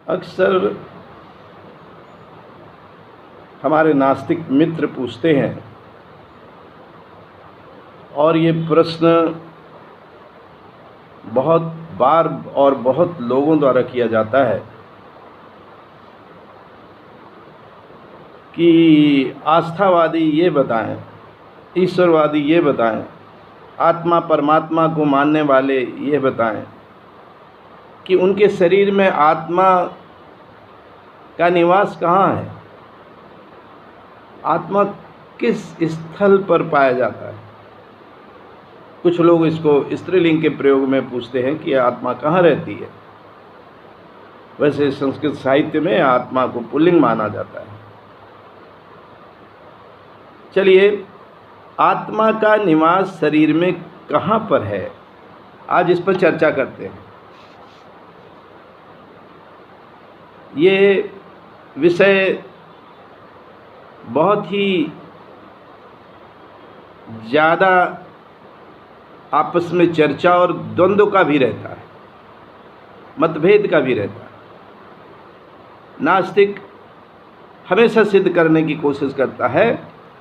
अक्सर हमारे नास्तिक मित्र पूछते हैं और ये प्रश्न बहुत बार और बहुत लोगों द्वारा किया जाता है कि आस्थावादी ये बताएं, ईश्वरवादी ये बताएं, आत्मा परमात्मा को मानने वाले ये बताएं कि उनके शरीर में आत्मा का निवास कहाँ है, आत्मा किस स्थल पर पाया जाता है। कुछ लोग इसको स्त्रीलिंग के प्रयोग में पूछते हैं कि आत्मा कहाँ रहती है। वैसे संस्कृत साहित्य में आत्मा को पुल्लिंग माना जाता है। चलिए, आत्मा का निवास शरीर में कहाँ पर है, आज इस पर चर्चा करते हैं। ये विषय बहुत ही ज़्यादा आपस में चर्चा और द्वंद्व का भी रहता है, मतभेद का भी रहता है। नास्तिक हमेशा सिद्ध करने की कोशिश करता है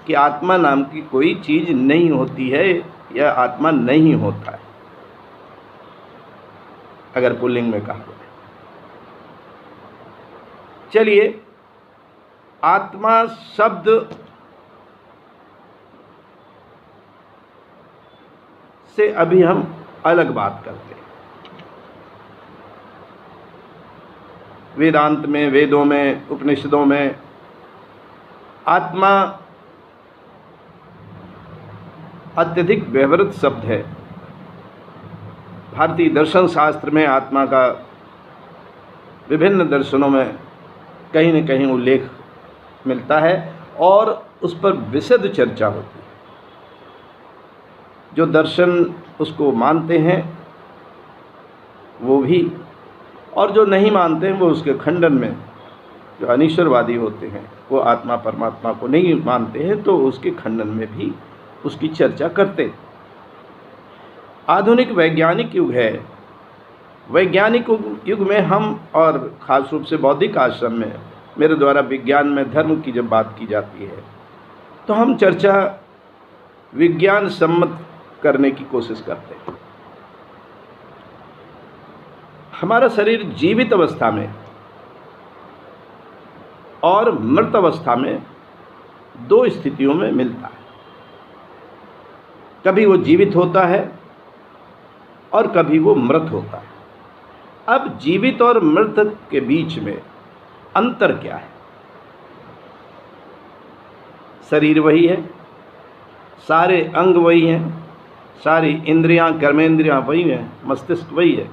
कि आत्मा नाम की कोई चीज़ नहीं होती है या आत्मा नहीं होता है, अगर पुल्लिंग में कहा जाए। चलिए, आत्मा शब्द से अभी हम अलग बात करते हैं। वेदांत में, वेदों में, उपनिषदों में आत्मा अत्यधिक व्यवहृत शब्द है। भारतीय दर्शन शास्त्र में आत्मा का विभिन्न दर्शनों में कहीं न कहीं उल्लेख मिलता है और उस पर विशद चर्चा होती है। जो दर्शन उसको मानते हैं वो भी, और जो नहीं मानते हैं वो उसके खंडन में, जो अनीश्वरवादी होते हैं वो आत्मा परमात्मा को नहीं मानते हैं तो उसके खंडन में भी उसकी चर्चा करते हैं। आधुनिक वैज्ञानिक युग है। वैज्ञानिक युग में हम, और ख़ास रूप से बौद्धिक आश्रम में मेरे द्वारा विज्ञान में धर्म की जब बात की जाती है तो हम चर्चा विज्ञान सम्मत करने की कोशिश करते हैं। हमारा शरीर जीवित अवस्था में और मृत अवस्था में दो स्थितियों में मिलता है। कभी वो जीवित होता है और कभी वो मृत होता है। अब जीवित और मृत के बीच में अंतर क्या है? शरीर वही है, सारे अंग वही हैं, सारी इंद्रियां, कर्मेंद्रियां वही हैं, मस्तिष्क वही है।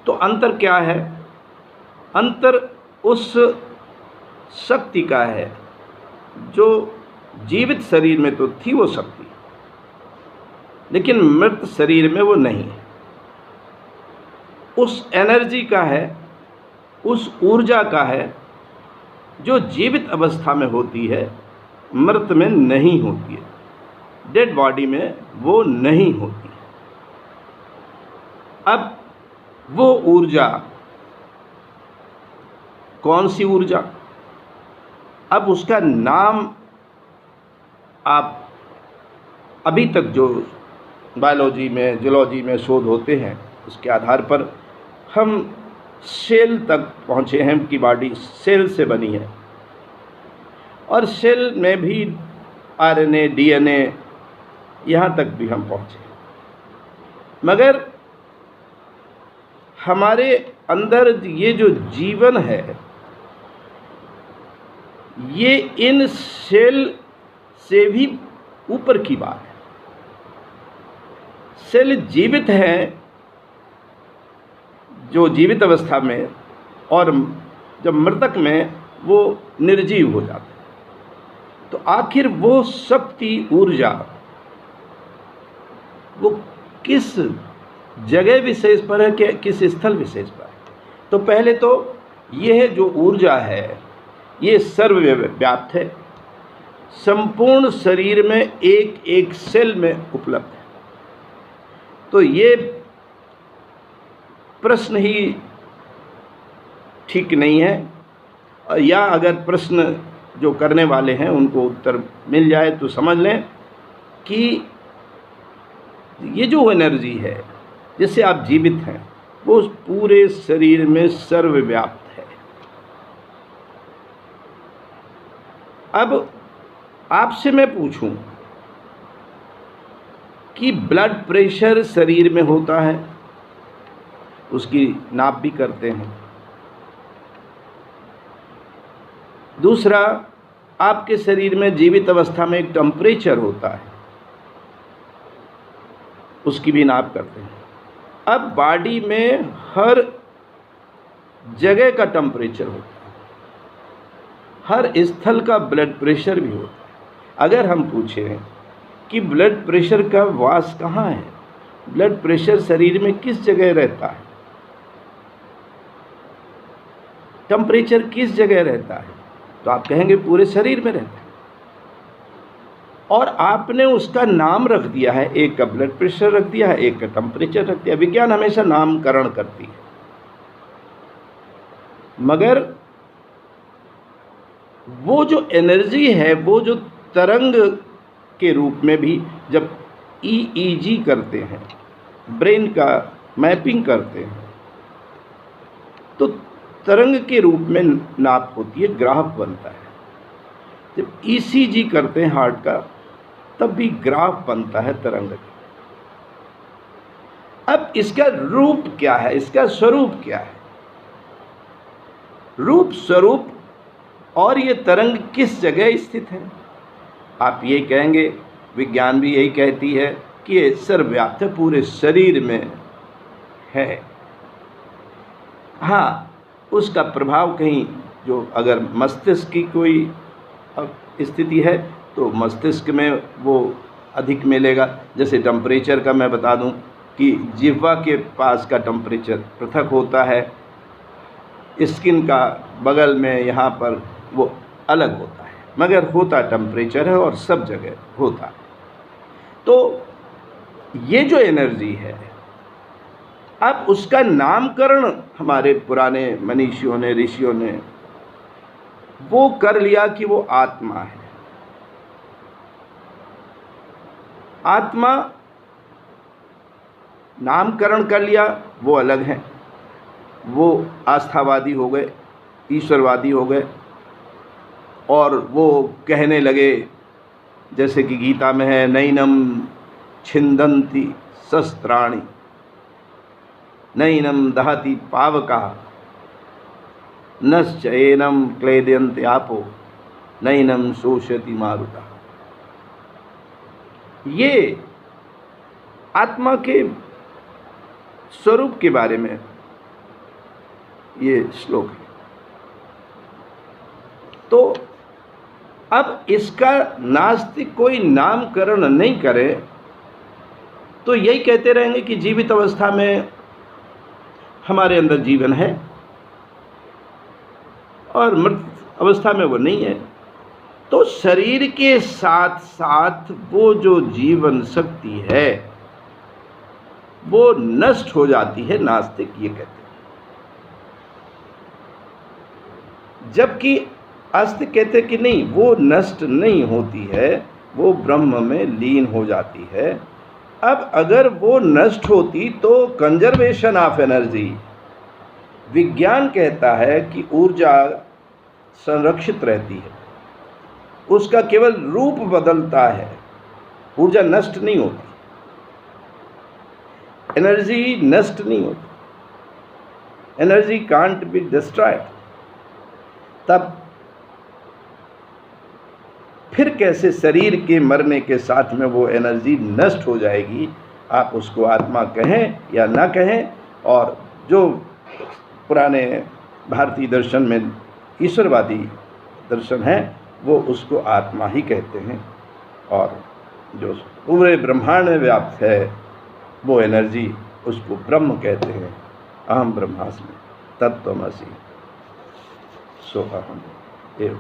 तो अंतर क्या है? अंतर उस शक्ति का है जो जीवित शरीर में तो थी वो शक्ति, लेकिन मृत शरीर में वो नहीं है। उस एनर्जी का है, उस ऊर्जा का है जो जीवित अवस्था में होती है, मृत में नहीं होती है, डेड बॉडी में वो नहीं होती। अब वो ऊर्जा कौन सी ऊर्जा? अब उसका नाम आप अभी तक जो बायोलॉजी में, जूलॉजी में शोध होते हैं उसके आधार पर हम सेल तक पहुँचे हैं कि बॉडी सेल से बनी है, और सेल में भी आरएनए, डीएनए, यहाँ तक भी हम पहुँचे। मगर हमारे अंदर ये जो जीवन है ये इन सेल से भी ऊपर की बात है। सेल जीवित हैं जो जीवित अवस्था में, और जब मृतक में वो निर्जीव हो जाते हैं। तो आखिर वो शक्ति, ऊर्जा वो किस जगह विशेष पर है कि किस स्थल विशेष पर है? तो पहले तो यह जो ऊर्जा है ये सर्वव्याप्त है, संपूर्ण शरीर में एक एक सेल में उपलब्ध है। तो ये प्रश्न ही ठीक नहीं है, या अगर प्रश्न जो करने वाले हैं उनको उत्तर मिल जाए तो समझ लें कि ये जो एनर्जी है जिससे आप जीवित हैं वो उस पूरे शरीर में सर्वव्याप्त है। अब आपसे मैं पूछूं कि ब्लड प्रेशर शरीर में होता है, उसकी नाप भी करते हैं। दूसरा, आपके शरीर में जीवित अवस्था में एक टेम्परेचर होता है, उसकी भी नाप करते हैं। अब बॉडी में हर जगह का टेम्परेचर होता है, हर स्थल का ब्लड प्रेशर भी होता है। अगर हम पूछें कि ब्लड प्रेशर का वास कहाँ है, ब्लड प्रेशर शरीर में किस जगह रहता है, टेम्परेचर किस जगह रहता है, तो आप कहेंगे पूरे शरीर में रहता है। और आपने उसका नाम रख दिया है, एक का ब्लड प्रेशर रख दिया है, एक का टेम्परेचर रख दिया। विज्ञान हमेशा नामकरण करती है, मगर वो जो एनर्जी है, वो जो तरंग के रूप में भी जब EEG करते हैं, ब्रेन का मैपिंग करते हैं, तो तरंग के रूप में नाप होती है, ग्राफ बनता है। जब ECG करते हैं हार्ट का, तब भी ग्राफ बनता है तरंग का। अब इसका रूप क्या है, इसका स्वरूप क्या है? रूप, स्वरूप और ये तरंग किस जगह स्थित है? आप ये कहेंगे, विज्ञान भी यही कहती है कि ये सर्वव्याप्त है, पूरे शरीर में है। हाँ, उसका प्रभाव कहीं जो अगर मस्तिष्क की कोई स्थिति है तो मस्तिष्क में वो अधिक मिलेगा। जैसे टेम्परेचर का मैं बता दूं कि जिह्वा के पास का टेम्परेचर पृथक होता है, स्किन का बगल में यहाँ पर वो अलग होता है, मगर होता टेम्परेचर है और सब जगह होता है। तो ये जो एनर्जी है, अब उसका नामकरण हमारे पुराने मनीषियों ने, ऋषियों ने वो कर लिया कि वो आत्मा है। आत्मा नामकरण कर लिया, वो अलग है, वो आस्थावादी हो गए, ईश्वरवादी हो गए, और वो कहने लगे, जैसे कि गीता में है, नैनम छिंदन्ति शस्त्राणि नैनम दहति पावका नश्चैनम क्लेदयन्ते आपो नैनम शोषयति मारुता। ये आत्मा के स्वरूप के बारे में ये श्लोक है। तो अब इसका नास्तिक कोई नामकरण नहीं करे तो यही कहते रहेंगे कि जीवित अवस्था में हमारे अंदर जीवन है और मृत अवस्था में वो नहीं है। तो शरीर के साथ साथ वो जो जीवन शक्ति है वो नष्ट हो जाती है, नास्तिक ये कहते हैं। जबकि आस्तिक कहते हैं कि नहीं, वो नष्ट नहीं होती है, वो ब्रह्म में लीन हो जाती है। अब अगर वो नष्ट होती तो कंजर्वेशन ऑफ एनर्जी, विज्ञान कहता है कि ऊर्जा संरक्षित रहती है, उसका केवल रूप बदलता है, ऊर्जा नष्ट नहीं होती, एनर्जी नष्ट नहीं होती, एनर्जी कांट बी डिस्ट्रॉयड। तब फिर कैसे शरीर के मरने के साथ में वो एनर्जी नष्ट हो जाएगी? आप उसको आत्मा कहें या ना कहें, और जो पुराने भारतीय दर्शन में ईश्वरवादी दर्शन है वो उसको आत्मा ही कहते हैं, और जो पूरे ब्रह्मांड में व्याप्त है वो एनर्जी, उसको ब्रह्म कहते हैं। अहम ब्रह्मास्मि तत्त्वमसि सोऽहम् एव।